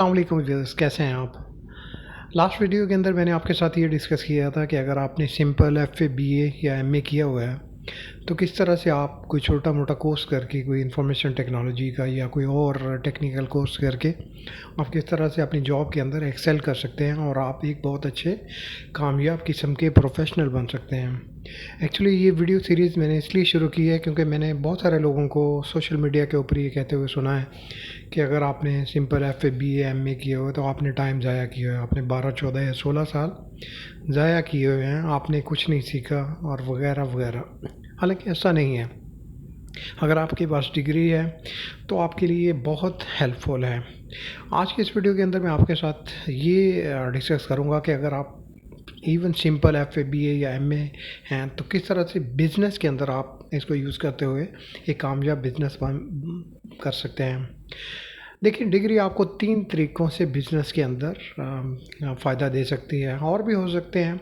अस्सलामुअलैकुम व्यूअर्स, कैसे हैं आप। लास्ट वीडियो के अंदर मैंने आपके साथ ये डिस्कस किया था कि अगर आपने simple F A B A या एम ए किया हुआ है तो किस तरह से आप कोई छोटा मोटा कोर्स करके कोई इंफॉर्मेशन टेक्नोलॉजी का या कोई और टेक्निकल कोर्स करके आप किस तरह से अपनी जॉब के अंदर एक्सेल कर सकते हैं और आप एक बहुत अच्छे कामयाब किस्म के प्रोफेशनल बन सकते हैं। एक्चुअली ये वीडियो सीरीज़ मैंने इसलिए शुरू की है क्योंकि मैंने बहुत सारे लोगों को सोशल मीडिया के ऊपर ये कहते हुए सुना है कि अगर आपने simple F A B A M A किए हुए तो आपने टाइम ज़ाया किया है, आपने 12 14 या 16 साल ज़ाया किए हुए हैं, आपने कुछ नहीं सीखा और वगैरह वगैरह। हालांकि ऐसा नहीं है। अगर आपके पास डिग्री है तो आपके लिए बहुत हेल्पफुल है। आज की इस वीडियो के अंदर मैं आपके साथ ये डिस्कस करूँगा कि अगर आप even simple F A B A या एम ए हैं तो किस तरह से बिज़नेस के अंदर आप इसको यूज़ करते हुए एक कामयाब बिजनेस कर सकते हैं। देखिए, डिग्री आपको 3 तरीक़ों से बिज़नेस के अंदर फ़ायदा दे सकती है, और भी हो सकते हैं,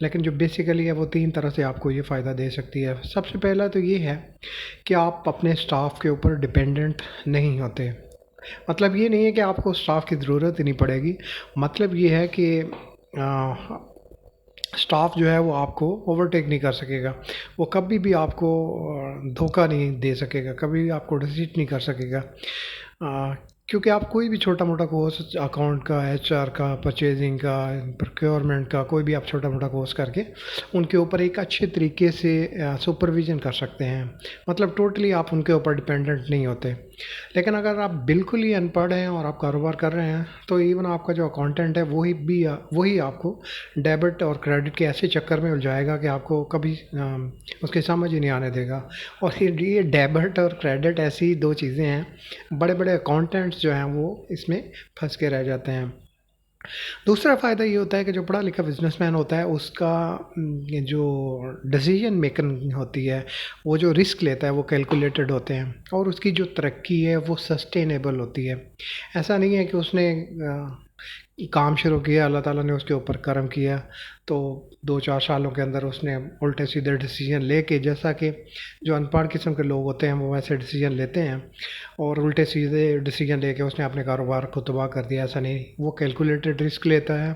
लेकिन जो बेसिकली है वो 3 तरह से आपको ये फ़ायदा दे सकती है। सबसे पहला तो ये है कि आप अपने स्टाफ के ऊपर डिपेंडेंट नहीं होते। मतलब ये नहीं है कि आपको स्टाफ की ज़रूरत ही नहीं पड़ेगी, मतलब ये है कि स्टाफ जो है वो आपको ओवरटेक नहीं कर सकेगा, वो कभी भी आपको धोखा नहीं दे सकेगा, कभी भी आपको डिसीट नहीं कर सकेगा। अ, क्योंकि आप कोई भी छोटा मोटा कोर्स अकाउंट का, एचआर का, परचेजिंग का, प्रोक्योरमेंट का, कोई भी आप छोटा मोटा कोर्स करके उनके ऊपर एक अच्छे तरीके से सुपरविज़न कर सकते हैं। मतलब टोटली आप उनके ऊपर डिपेंडेंट नहीं होते। लेकिन अगर आप बिल्कुल ही अनपढ़ हैं और आप कारोबार कर रहे हैं तो इवन आपका जो अकाउंटेंट है वही आपको डेबिट और क्रेडिट के ऐसे चक्कर में उलझाएगा कि आपको कभी उसकी समझ ही नहीं आने देगा। और ये डेबिट और क्रेडिट ऐसी 2 चीज़ें हैं, बड़े बड़े अकाउंटेंट्स जो हैं वो इसमें फंस के रह जाते हैं। दूसरा फ़ायदा ये होता है कि जो पढ़ा लिखा बिजनेसमैन होता है उसका ये जो डिसीजन मेकिंग होती है, वो जो रिस्क लेता है वो कैलकुलेटेड होते हैं, और उसकी जो तरक्की है वो सस्टेनेबल होती है। ऐसा नहीं है कि उसने काम शुरू किया, अल्लाह ताला ने उसके ऊपर करम किया तो 2 4 सालों के अंदर उसने उल्टे सीधे डिसीजन लेके, जैसा कि जो अनपढ़ किस्म के लोग होते हैं वो वैसे डिसीजन लेते हैं और उल्टे सीधे डिसीजन लेके उसने अपने कारोबार को तबाह कर दिया। ऐसा नहीं, वो कैलकुलेटेड रिस्क लेता है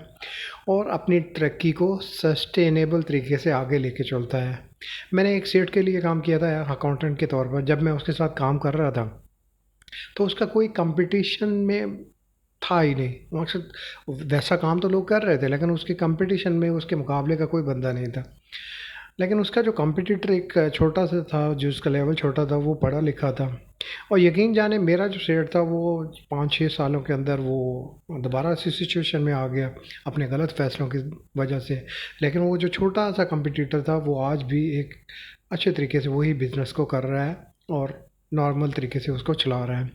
और अपनी तरक्की को सस्टेनेबल तरीके से आगे लेके चलता है। मैंने एक सेठ के लिए काम किया था अकाउंटेंट के तौर पर। जब मैं उसके साथ काम कर रहा था तो उसका कोई कंपटीशन में था ही नहीं। मकसद, वैसा काम तो लोग कर रहे थे लेकिन उसके कंपटीशन में उसके मुकाबले का कोई बंदा नहीं था। लेकिन उसका जो कॉम्पिटिटर एक छोटा सा था, जो उसका लेवल छोटा था, वो पढ़ा लिखा था। और यकीन जाने मेरा जो शेयर था वो 5 6 सालों के अंदर वो दोबारा इसी सिचुएशन में आ गया अपने गलत फ़ैसलों की वजह से। लेकिन वो जो छोटा सा कॉम्पिटिटर था वो आज भी एक अच्छे तरीके से वही बिज़नेस को कर रहा है और नॉर्मल तरीके से उसको चला रहा है।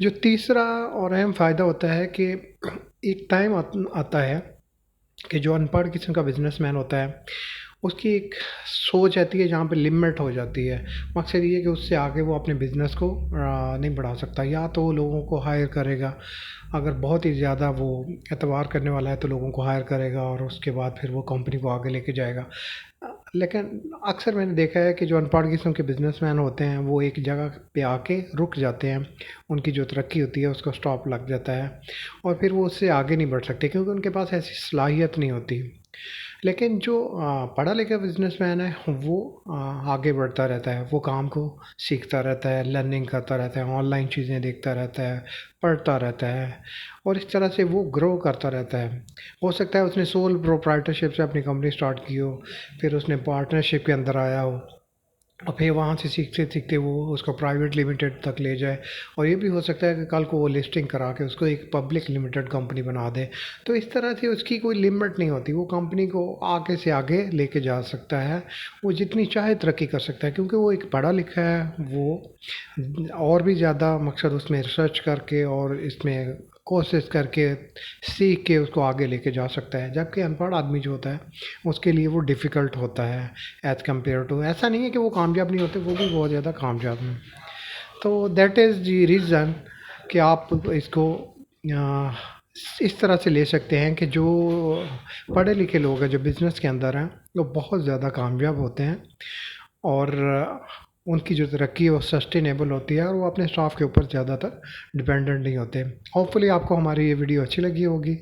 जो तीसरा और अहम फ़ायदा होता है कि एक टाइम आता है कि जो अनपढ़ किस्म का बिज़नेसमैन होता है उसकी एक सोच आती है जहाँ पे लिमिट हो जाती है। मकसद ये है कि उससे आगे वो अपने बिज़नेस को नहीं बढ़ा सकता, या तो वो लोगों को हायर करेगा, अगर बहुत ही ज़्यादा वो एतबार करने वाला है तो लोगों को हायर करेगा और उसके बाद फिर वो कंपनी को आगे लेके जाएगा। लेकिन अक्सर मैंने देखा है कि जो अनपढ़ किस्म के बिज़नेसमैन होते हैं वो एक जगह पे आके रुक जाते हैं, उनकी जो तरक्की होती है उसको स्टॉप लग जाता है और फिर वो उससे आगे नहीं बढ़ सकते क्योंकि उनके पास ऐसी सलाहियत नहीं होती। लेकिन जो पढ़ा लिखा बिजनेसमैन है वो आगे बढ़ता रहता है, वो काम को सीखता रहता है, लर्निंग करता रहता है, ऑनलाइन चीज़ें देखता रहता है, पढ़ता रहता है और इस तरह से वो ग्रो करता रहता है। हो सकता है उसने सोल प्रोप्राइटरशिप से अपनी कंपनी स्टार्ट की हो, फिर उसने पार्टनरशिप के अंदर आया हो और फिर वहाँ से सीखते सीखते वो उसको प्राइवेट लिमिटेड तक ले जाए, और ये भी हो सकता है कि कल को वो लिस्टिंग करा के उसको एक पब्लिक लिमिटेड कंपनी बना दे। तो इस तरह से उसकी कोई लिमिट नहीं होती, वो कंपनी को आगे से आगे लेके जा सकता है, वो जितनी चाहे तरक्की कर सकता है क्योंकि वो एक पढ़ा लिखा है। वो और भी ज़्यादा मकसद उसमें रिसर्च करके और इसमें कोशिश करके सीख के उसको आगे लेके जा सकता है, जबकि अनपढ़ आदमी जो होता है उसके लिए वो डिफ़िकल्ट होता है एज़ कम्पेयर टू। ऐसा नहीं है कि वो कामयाब नहीं होते, वो भी बहुत ज़्यादा कामयाब हैं। तो दैट इज़ द रीज़न कि आप इसको अ, इस तरह से ले सकते हैं कि जो पढ़े लिखे लोग हैं जो बिज़नेस के अंदर हैं वो बहुत ज़्यादा कामयाब होते हैं और उनकी जो तरक्की है वो सस्टेनेबल होती है और वो अपने स्टाफ के ऊपर ज़्यादातर डिपेंडेंट नहीं होते। होपफुली आपको हमारी ये वीडियो अच्छी लगी होगी।